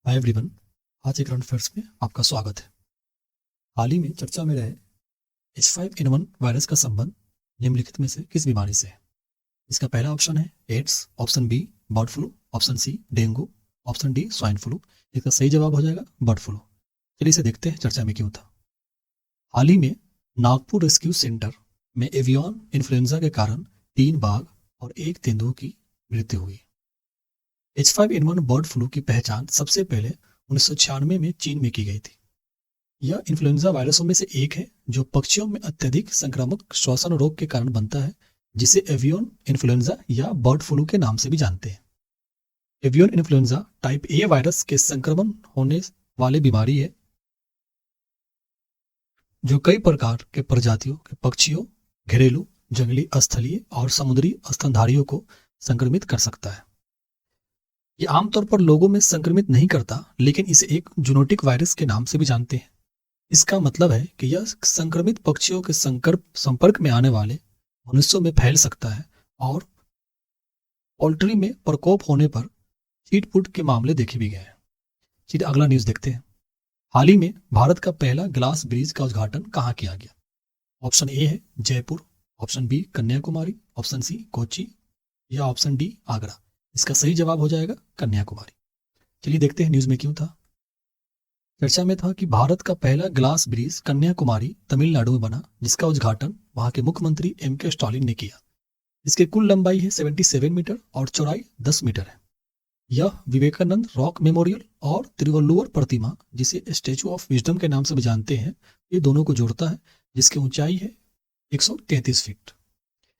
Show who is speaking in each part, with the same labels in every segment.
Speaker 1: Hi everyone. आज एक current affairs में आपका स्वागत है। हाल ही में चर्चा में रहे H5N1 वायरस का संबंध निम्नलिखित में से किस बीमारी से है? इसका पहला ऑप्शन है AIDS, option B bird flu, option C dengue, option D swine flu. इसका सही जवाब हो जाएगा बर्ड फ्लू। चलिए इसे देखते हैं चर्चा में क्यों था। हाल ही में नागपुर रेस्क्यू सेंटर में एवियन इन्फ्लुएंजा के कारण 3 बाघ और 1 तेंदुए की मृत्यु हुई। H5N1 बर्ड फ्लू की पहचान सबसे पहले 1996 में चीन में की गई थी। यह इन्फ्लुएंजा वायरसों में से एक है जो पक्षियों में अत्यधिक संक्रामक श्वसन रोग के कारण बनता है, जिसे एवियन इन्फ्लुएंजा या बर्ड फ्लू के नाम से भी जानते हैं। Avian influenza type A virus के संक्रमण होने वाली बीमारी है जो कई प्रकार के प्रजातियों के पक्षियों, घरेलू, जंगली, स्थलीय और समुद्री स्तनधारियों को संक्रमित कर सकता है। ये आमतौर पर लोगों में संक्रमित नहीं करता, लेकिन इसे एक जूनोटिक वायरस के नाम से भी जानते हैं। इसका मतलब है कि यह संक्रमित पक्षियों के संपर्क में आने वाले मनुष्यों में फैल सकता है और पोल्ट्री में प्रकोप होने पर चीट-पुट के मामले देखे भी गए हैं। चलिए अगला न्यूज देखते हैं। हाल ही में भारत का पहला ग्लास ब्रिज का उद्घाटन कहाँ किया गया? ऑप्शन ए है Jaipur, option B Kanyakumari, option C Kochi या ऑप्शन डी आगरा। इसका सही जवाब हो जाएगा कन्याकुमारी। चलिए देखते हैं न्यूज में क्यों था। चर्चा में था कि भारत का पहला ग्लास ब्रिज कन्याकुमारी तमिलनाडु में बना, जिसका उद्घाटन वहां के मुख्यमंत्री M.K. स्टालिन ने किया। इसकी कुल लंबाई है 77 मीटर और चौड़ाई 10 मीटर है। यह विवेकानंद रॉक मेमोरियल और तिरुवल्लुवर प्रतिमा, जिसे स्टैचू ऑफ विजडम के नाम से भी जानते हैं, ये दोनों को जोड़ता है, जिसकी ऊंचाई है 133 फीट।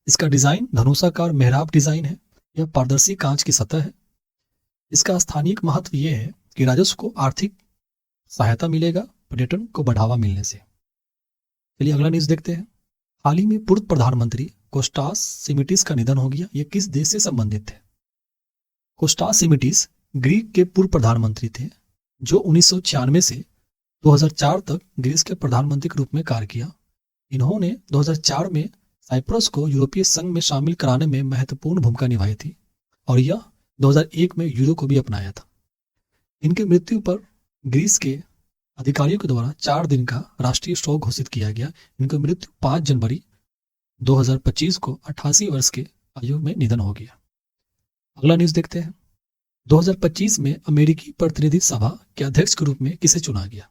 Speaker 1: इसका डिजाइन धनुषाकार मेहराब डिजाइन है। यह पारदर्शी कांच की सतह है। इसका स्थानीय महत्व यह है कि राजस्व को आर्थिक सहायता मिलेगा, पर्यटन को बढ़ावा मिलने से। चलिए अगला न्यूज देखते हैं। हाल ही में पूर्व प्रधानमंत्री कोस्टास सिमिटिस का निधन हो गया। यह किस देश से संबंधित थे? कोस्टास सिमिटिस ग्रीक के पूर्व प्रधानमंत्री थे जो 1996 से 2004 तक ग्रीस के प्रधानमंत्री के रूप में कार्य किया। इन्होंने 2004 में साइप्रस को यूरोपीय संघ में शामिल कराने में महत्वपूर्ण भूमिका निभाई थी और यह 2001 में यूरो को भी अपनाया था। इनकी मृत्यु पर ग्रीस के अधिकारियों के द्वारा 4 दिन का राष्ट्रीय शोक घोषित किया गया। इनकी मृत्यु 5 जनवरी 2025 को 88 वर्ष के आयु में निधन हो गया। अगला न्यूज देखते हैं। 2025 में अमेरिकी प्रतिनिधि सभा के अध्यक्ष के रूप में किसे चुना गया?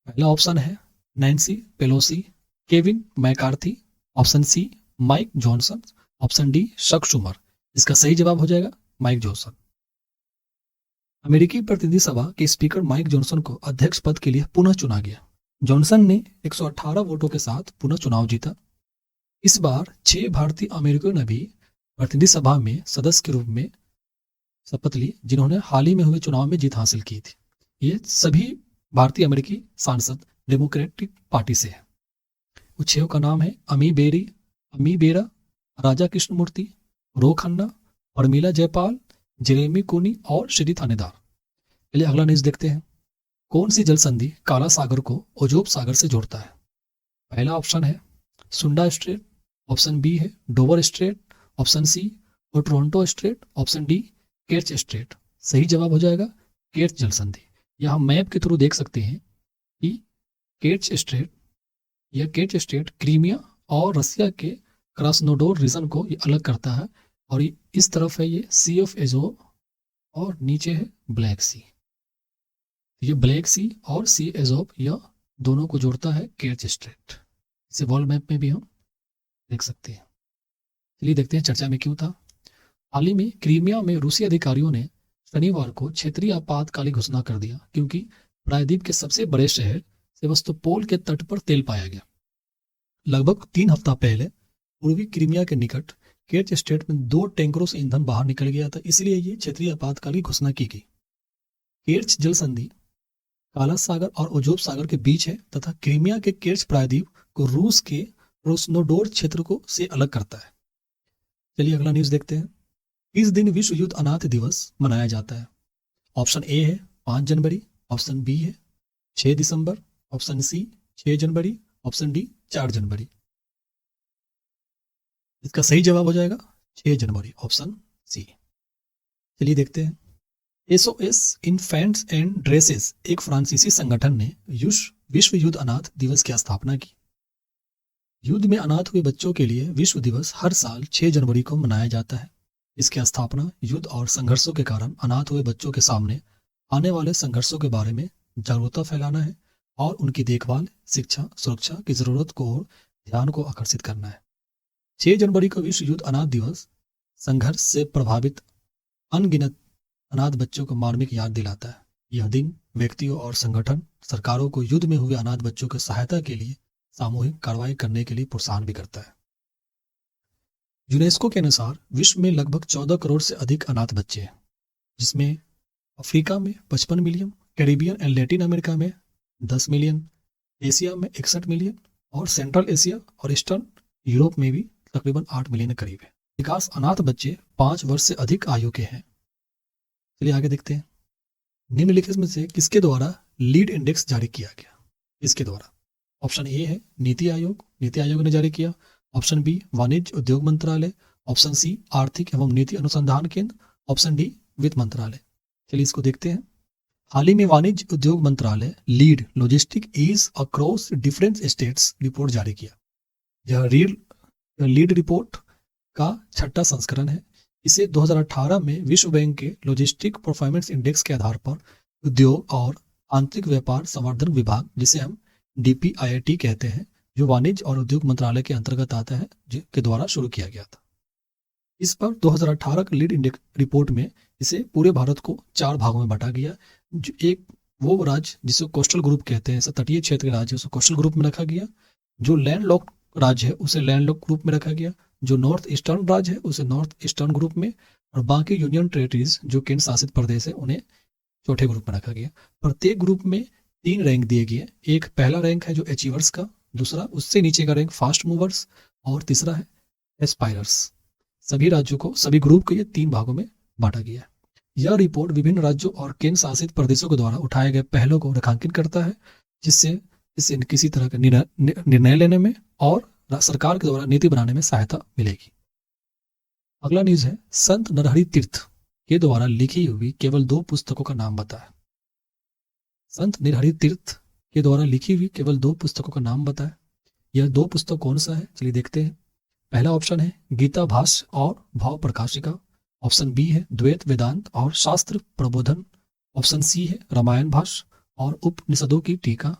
Speaker 1: पहला ऑप्शन है Nancy Pelosi, Kevin McCarthy, option C Mike Johnson, option D Chuck Schumer. इसका सही जवाब हो जाएगा माइक जॉनसन। अमेरिकी प्रतिनिधि सभा के स्पीकर माइक जॉनसन को अध्यक्ष पद के लिए पुनः चुना गया। जॉनसन ने 118 वोटों के साथ पुनः चुनाव जीता। इस बार 6 भारतीय अमेरिकियों ने भी प्रतिनिधि सभा में सदस्य के रूप में शपथ ली, जिन्होंने हाल ही में हुए चुनाव में जीत हासिल की थी। ये सभी भारतीय अमेरिकी सांसद डेमोक्रेटिक पार्टी से हैं। उन 6 का नाम है अमी बेरा, राजा कृष्णमूर्ति, रो खन्ना, उर्मिला जयपाल, जेरेमी कोनी और श्री थानेदार। चलिए अगला न्यूज देखते हैं। कौन सी जल संधि काला सागर को ओजोब सागर से जोड़ता है? पहला ऑप्शन है सुंडा स्ट्रेट, ऑप्शन बी है डोवर स्ट्रेट, ऑप्शन सी और Toronto straight, option D Kerch straight. सही जवाब हो जाएगा केर्च जल संधि। यह हम मैप के थ्रू देख सकते हैं कि केर्च स्ट्रेट क्रीमिया और रसिया के क्रास्नोडोर रीजन को ये अलग करता है और इस तरफ है ये सी ऑफ एजोव और नीचे है ब्लैक सी। ये ब्लैक सी और सी एजोव यह दोनों को जोड़ता है केर्च स्ट्रेट। इसे वर्ल्ड मैप में भी हम देख सकते हैं। चलिए देखते हैं चर्चा में क्यों था। हाल ही में क्रीमिया में रूसी अधिकारियों ने शनिवार को क्षेत्रीय आपातकालीन घोषणा कर दिया क्योंकि प्रायद्वीप के सबसे बड़े शहर सेवस्तोपोल के तट पर तेल पाया गया। लगभग 3 हफ्ता पहले पूर्वी क्रीमिया के निकट केर्च स्ट्रेट में 2 टैंकरों से ईंधन बाहर निकल गया था, इसलिए ये क्षेत्रीय आपातकालीन घोषणा की गई। केर्च जल संधि काला सागर और ओजोब सागर के बीच है तथा क्रीमिया के केर्च प्रायद्वीप को रूस के क्रास्नोडोर क्षेत्र को से अलग करता है। चलिए अगला न्यूज देखते हैं। इस दिन विश्व युद्ध अनाथ दिवस मनाया जाता है? ऑप्शन ए है 5 जनवरी, ऑप्शन बी है 6 दिसंबर, ऑप्शन सी 6 जनवरी, ऑप्शन डी 4 जनवरी। इसका सही जवाब हो जाएगा 6 जनवरी, ऑप्शन सी। चलिए देखते हैं। एसओएस इन्फेंट्स एंड ड्रेसेस एक फ्रांसीसी संगठन ने विश्व युद्ध अनाथ दिवस की स्थापना की। युद्ध में अनाथ हुए बच्चों के लिए विश्व दिवस हर साल 6 जनवरी को मनाया जाता है। इसकी स्थापना युद्ध और संघर्षों के कारण अनाथ हुए बच्चों के सामने आने वाले संघर्षों के बारे में जागरूकता फैलाना है और उनकी देखभाल, शिक्षा, सुरक्षा की जरूरत को और ध्यान को आकर्षित करना है। 6 जनवरी को विश्व युद्ध अनाथ दिवस संघर्ष से प्रभावित अनगिनत अनाथ बच्चों को मार्मिक याद दिलाता है। यह दिन व्यक्तियों और संगठन सरकारों को युद्ध में हुए अनाथ बच्चों की सहायता के लिए सामूहिक कार्रवाई करने के लिए प्रोत्साहन भी करता है। यूनेस्को के अनुसार विश्व में लगभग 14 करोड़ से अधिक अनाथ बच्चे हैं, जिसमें अफ्रीका में 55 million, Caribbean and Latin America में 10 मिलियन, एशिया में 61 मिलियन और सेंट्रल एशिया और ईस्टर्न यूरोप में भी तकरीबन 8 मिलियन के करीब है। विकास अनाथ बच्चे 5 वर्ष से अधिक आयु के हैं। चलिए आगे देखते हैं। निम्नलिखित में से किसके द्वारा लीड इंडेक्स जारी किया गया? इसके द्वारा ऑप्शन ए है नीति आयोग ने जारी किया। ऑप्शन बी वाणिज्य उद्योग मंत्रालय। ऑप्शन सी आर्थिक एवं नीति अनुसंधान केंद्र। ऑप्शन डी वित्त मंत्रालय। चलिए इसको देखते हैं। हाल ही में वाणिज्य उद्योग मंत्रालय LEADS logistic ease across different states report जारी किया। यह लीड रिपोर्ट का 6वां संस्करण है। इसे 2018 में विश्व बैंक के लॉजिस्टिक परफॉर्मेंस इंडेक्स के आधार पर उद्योग और आंतरिक व्यापार संवर्धन विभाग, जिसे हम DPIIT कहते हैं, जो वाणिज्य और उद्योग मंत्रालय के अंतर्गत आता है, के द्वारा शुरू किया गया था। इस पर 2018 के लीड इंडेक्स रिपोर्ट में इसे पूरे भारत को 4 भागों में बांटा गया। जो एक वो राज्य जिसे कोस्टल ग्रुप कहते हैं, तटीय क्षेत्र के राज्य, उसे कोस्टल ग्रुप में रखा गया। जो लैंडलॉक राज्य है उसे लैंडलॉक ग्रुप में रखा गया। जो नॉर्थ ईस्टर्न राज्य है उसे नॉर्थ ईस्टर्न ग्रुप में, और बाकी यूनियन टेरिटरीज जो केंद्र शासित प्रदेश है उन्हें चौथे ग्रुप में रखा गया। प्रत्येक ग्रुप में 3 रैंक दिए गए। एक पहला रैंक है जो अचीवर्स का, दूसरा उससे नीचे का रैंक फास्ट मूवर्स, और तीसरा है एस्पायरर्स। सभी राज्यों को, सभी ग्रुप को ये 3 भागों में बांटा गया है। यह रिपोर्ट विभिन्न राज्यों और केंद्र शासित प्रदेशों के द्वारा उठाए गए पहलों को रेखांकित करता है, जिससे इससे किसी तरह का निर्णय लेने में और सरकार के द्वारा नीति बनाने में सहायता मिलेगी। अगला न्यूज है, संत नरहरि तीर्थ के द्वारा लिखी हुई केवल 2 पुस्तकों का नाम बताएं। संत नरहरि तीर्थ के द्वारा लिखी हुई केवल 2 पुस्तकों का नाम बताएं। यह 2 पुस्तक कौन सा है? चलिए देखते हैं। पहला ऑप्शन है गीता भाष्य और भाव प्रकाशिका। ऑप्शन बी है द्वैत वेदांत और शास्त्र प्रबोधन। ऑप्शन सी है रामायण भाष्य और उपनिषदों की टीका।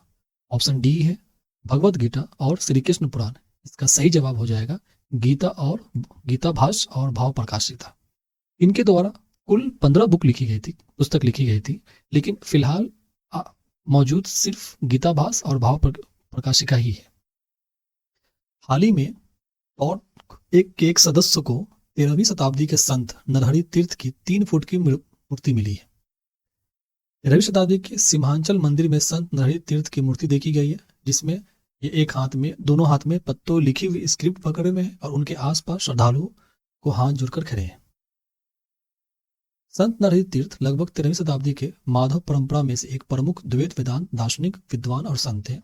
Speaker 1: ऑप्शन डी है भगवद गीता और श्री कृष्ण पुराण। इसका सही जवाब हो जाएगा गीता भाष्य और भाव प्रकाशिका। इनके द्वारा कुल 15 पुस्तक लिखी गई थी, लेकिन फिलहाल मौजूद सिर्फ गीता भाष्य और भाव प्रकाशिका ही है। हाल ही में और एक सदस्य को 13वीं शताब्दी के संत नरहरि तीर्थ की 3 फुट की मूर्ति मिली है। 13वीं शताब्दी के सिंहांचल मंदिर में संत नरहरि तीर्थ की मूर्ति देखी गई है, जिसमें ये दोनों हाथ में पत्तों लिखी हुई स्क्रिप्ट पकड़े हुए हैं और उनके आसपास श्रद्धालुओं को हाथ जोड़कर खड़े हैं। संत नरहरि तीर्थ लगभग 13वीं शताब्दी के माधव परंपरा में से एक प्रमुख द्वैत वेदांत दार्शनिक, विद्वान और संत थे।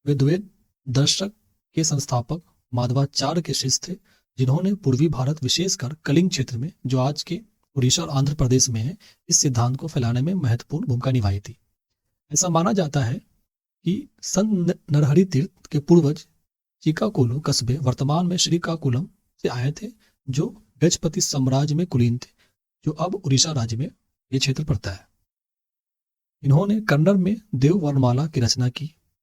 Speaker 1: वे द्वैत दर्शक के संस्थापक माधवाचार्य के शिष्य थे, जिन्होंने पूर्वी भारत, विशेषकर कलिंग क्षेत्र में, जो आज के उड़ीसा और आंध्र प्रदेश में है, इस सिद्धांत को फैलाने में महत्वपूर्ण भूमिका निभाई थी। ऐसा माना जाता है कि संत नरहरि तीर्थ के पूर्वज चिकाकुलम कस्बे, वर्तमान में श्रीकाकुलम से आए थे, जो गजपति साम्राज्य में कुलीन थे, जो अब उड़ीसा राज्य में ये क्षेत्र पड़ता है। इन्होंने कन्नड़ में देव वर्णमाला की रचना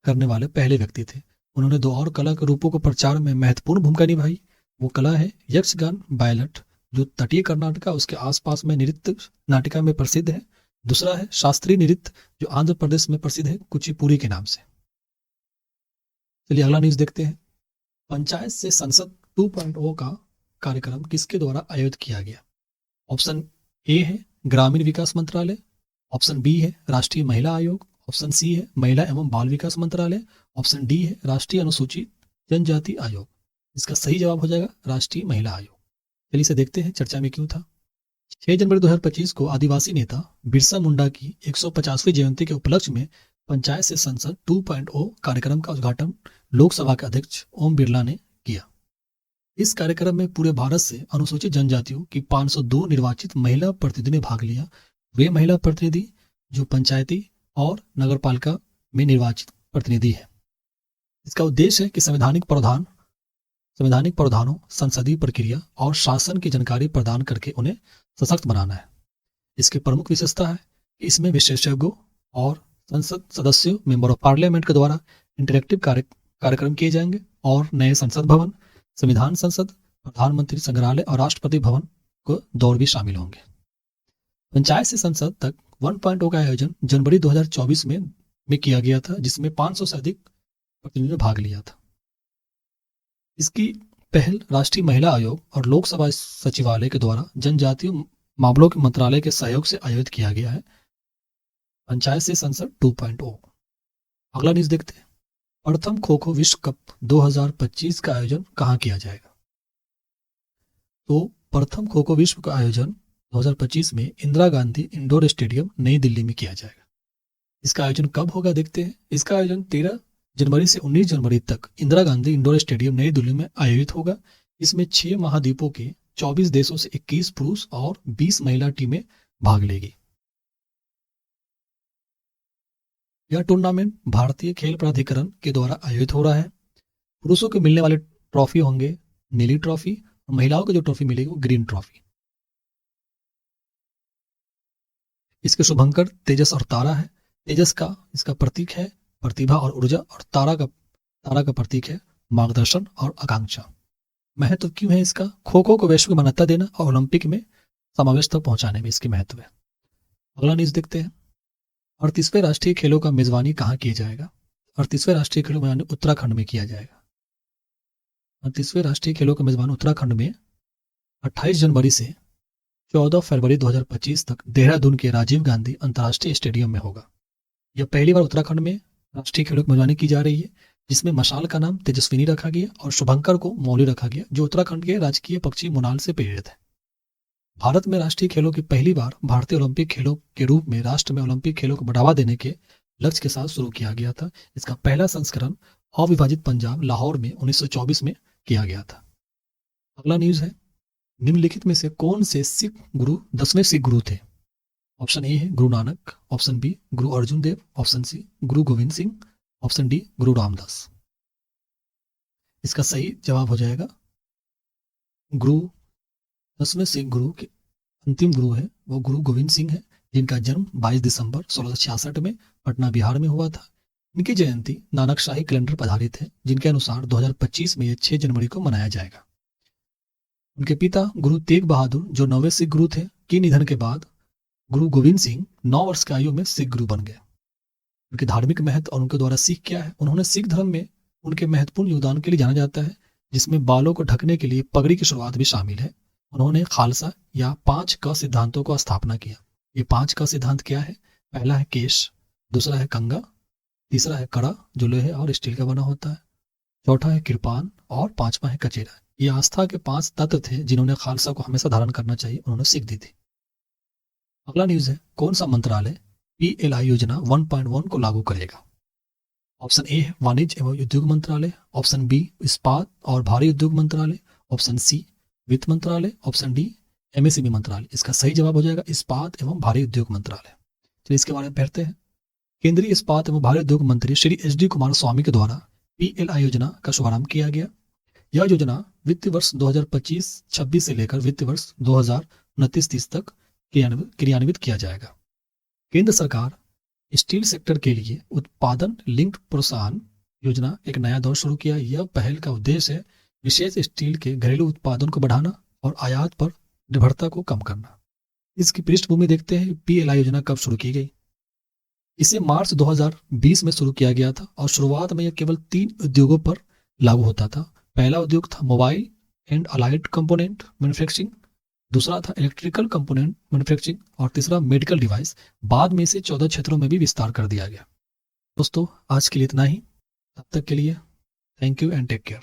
Speaker 1: करने वाले पहले व्यक्ति थे। उन्होंने 2 और कला के रूपों को प्रचार में महत्वपूर्ण भूमिका निभाई। वो कला है यक्षगान बायलट, जो तटीय कर्नाटका उसके आसपास में नृत्य नाटिका में प्रसिद्ध है। दूसरा है शास्त्रीय नृत्य, जो आंध्र प्रदेश में प्रसिद्ध है कुचिपुड़ी के नाम से। चलिए अगला न्यूज देखते हैं। पंचायत से संसद 2.0 का कार्यक्रम किसके द्वारा आयोजित किया गया? ऑप्शन ए है ग्रामीण विकास मंत्रालय। ऑप्शन बी है राष्ट्रीय महिला आयोग। ऑप्शन सी है महिला एवं बाल विकास मंत्रालय। ऑप्शन डी है राष्ट्रीय अनुसूचित जनजाति आयोग। इसका सही जवाब हो जाएगा राष्ट्रीय महिला आयोग। चलिए इसे देखते हैं, चर्चा में क्यों था। 6 जनवरी 2025 को आदिवासी नेता बिरसा मुंडा की 150वीं जयंती के उपलक्ष्य में पंचायत से संसद 2.0 कार्यक्रम का उद्घाटन लोकसभा के अध्यक्ष ओम बिरला ने किया। इस कार्यक्रम में पूरे भारत से अनुसूचित जनजातियों की 502 निर्वाचित महिला प्रतिनिधियों ने भाग लिया, वे महिला प्रतिनिधि जो पंचायती और नगरपालिका में निर्वाचित प्रतिनिधि है। इसका उद्देश्य है कि संवैधानिक प्रावधानों, संसदीय प्रक्रिया और शासन की जानकारी प्रदान करके उन्हें सशक्त बनाना है। इसकी प्रमुख विशेषता है कि इसमें विशेषज्ञों और संसद सदस्यों, मेंबर ऑफ पार्लियामेंट के द्वारा इंटरेक्टिव कार्यक्रम किए जाएंगे और नए संसद भवन, संविधान संसद, प्रधानमंत्री संग्रहालय और राष्ट्रपति भवन को दौर भी शामिल होंगे। पंचायत से संसद तक 1.0 का आयोजन जनवरी 2024 में किया गया था, जिसमें 500 से अधिक प्रतिनिधियों ने भाग लिया था। इसकी पहल राष्ट्रीय महिला आयोग और लोकसभा सचिवालय के द्वारा जनजातीय मामलों के मंत्रालय के सहयोग से आयोजित किया गया है। पंचायत से संसद 2.0। अगला न्यूज देखते हैं। प्रथम खो खो विश्व कप 2025 का आयोजन कहाँ किया जाएगा? तो प्रथम खो खो विश्व का आयोजन 2025 में इंदिरा गांधी इंडोर स्टेडियम नई दिल्ली में किया जाएगा। इसका आयोजन कब होगा देखते हैं। इसका आयोजन 13 जनवरी से 19 जनवरी तक इंदिरा गांधी इंडोर स्टेडियम नई दिल्ली में आयोजित होगा। इसमें 6 महाद्वीपों के 24 देशों से 21 पुरुष और 20 महिला टीमें भाग लेगी। यह टूर्नामेंट भारतीय खेल प्राधिकरण के द्वारा आयोजित हो रहा है। पुरुषों को मिलने वाले ट्रॉफी होंगे नीली ट्रॉफी और महिलाओं को जो ट्रॉफी मिलेगी वो ग्रीन ट्रॉफी। इसके शुभंकर तेजस और तारा है। तेजस का इसका प्रतीक है प्रतिभा और ऊर्जा, और तारा का प्रतीक है मार्गदर्शन और आकांक्षा। महत्व क्यों है इसका? खो खो को वैश्विक मान्यता देना और ओलंपिक में समावेश तक पहुंचाने में इसकी महत्व है। अगला न्यूज देखते हैं। 38वें राष्ट्रीय खेलों का मेजबानी कहाँ किया जाएगा? 38वें राष्ट्रीय खेलों में उत्तराखंड में किया जाएगा। 38वें राष्ट्रीय खेलों का मेजबान उत्तराखंड में 28 जनवरी से 14 फरवरी 2025 तक देहरादून के राजीव गांधी अंतर्राष्ट्रीय स्टेडियम में होगा। यह पहली बार उत्तराखंड में राष्ट्रीय खेलों की मेजबानी की जा रही है, जिसमें मशाल का नाम तेजस्विनी रखा गया और शुभंकर को मौली रखा गया, जो उत्तराखंड के राजकीय पक्षी मुनाल से प्रेरित है। भारत में राष्ट्रीय खेलों की पहली बार भारतीय ओलंपिक खेलों के रूप में राष्ट्र में ओलंपिक खेलों को बढ़ावा देने के लक्ष्य के साथ शुरू किया गया था। इसका पहला संस्करण अविभाजित पंजाब लाहौर में 1924 में किया गया था। अगला न्यूज है। निम्नलिखित में से कौन से सिख गुरु 10वें सिख गुरु थे? ऑप्शन ए है गुरु नानक, ऑप्शन बी गुरु अर्जुन देव, ऑप्शन सी गुरु गोविंद सिंह, ऑप्शन डी गुरु रामदास। इसका सही जवाब हो जाएगा गुरु 10वें सिख गुरु के अंतिम गुरु है वो गुरु गोविंद सिंह है, जिनका जन्म 22 दिसंबर 1666 में पटना बिहार में हुआ था। इनकी जयंती नानक शाही कैलेंडर पर आधारित है, जिनके अनुसार 2025 में यह 6 जनवरी को मनाया जाएगा। उनके पिता गुरु तेग बहादुर जो 9वें सिख गुरु थे, के निधन के बाद गुरु गोविंद सिंह 9 वर्ष की आयु में सिख गुरु बन गए। उनके धार्मिक महत्व और उनके द्वारा सीख क्या है? उन्होंने सिख धर्म में उनके महत्वपूर्ण योगदान के लिए जाना जाता है, जिसमें बालों को ढकने के लिए पगड़ी की शुरुआत भी शामिल है। उन्होंने खालसा या 5 क सिद्धांतों को स्थापना किया। ये 5 क सिद्धांत क्या है? पहला है केश, दूसरा है कंगा, तीसरा है कड़ा जो लोहे और स्टील का बना होता है, चौथा है कृपान और 5वां है कचेरा। ये आस्था के 5 तत्व थे जिन्होंने खालसा को हमेशा धारण करना चाहिए, उन्होंने सीख दी थी। अगला न्यूज है। कौन सा मंत्रालय PLI योजना 1.1 को लागू करेगा? ऑप्शन ए है वाणिज्य एवं उद्योग मंत्रालय, ऑप्शन बी इस्पात और भारी उद्योग मंत्रालय, ऑप्शन सी वित्त मंत्रालय, ऑप्शन डी MSME मंत्रालय। इसका सही जवाब हो जाएगा इस्पात एवं भारी उद्योग मंत्रालय। चलिए इसके बारे में पढ़ते हैं। केंद्रीय इस्पात एवं भारी उद्योग मंत्री श्री HD कुमार स्वामी के द्वारा PLI योजना का शुभारंभ किया गया। यह योजना वित्तीय वर्ष 2025-26 से लेकर वित्तीय वर्ष 2029-30 तक क्रियान्वित किया जाएगा। केंद्र सरकार स्टील सेक्टर के लिए उत्पादन लिंक्ड प्रोत्साहन योजना एक नया दौर शुरू किया। यह पहल का उद्देश्य है विशेष स्टील के घरेलू उत्पादन को बढ़ाना और आयात पर निर्भरता को कम करना। इसकी पृष्ठभूमि देखते हैं। PLI योजना कब शुरू की गई? इसे मार्च 2020 में शुरू किया गया था और शुरुआत में यह केवल 3 उद्योगों पर लागू होता था। पहला उद्योग था mobile and allied component manufacturing, दूसरा था इलेक्ट्रिकल कंपोनेंट मैन्युफैक्चरिंग और तीसरा मेडिकल डिवाइस। बाद में इसे 14 क्षेत्रों में भी विस्तार कर दिया गया। दोस्तों आज के लिए इतना ही। तब तक के लिए thank you and take care.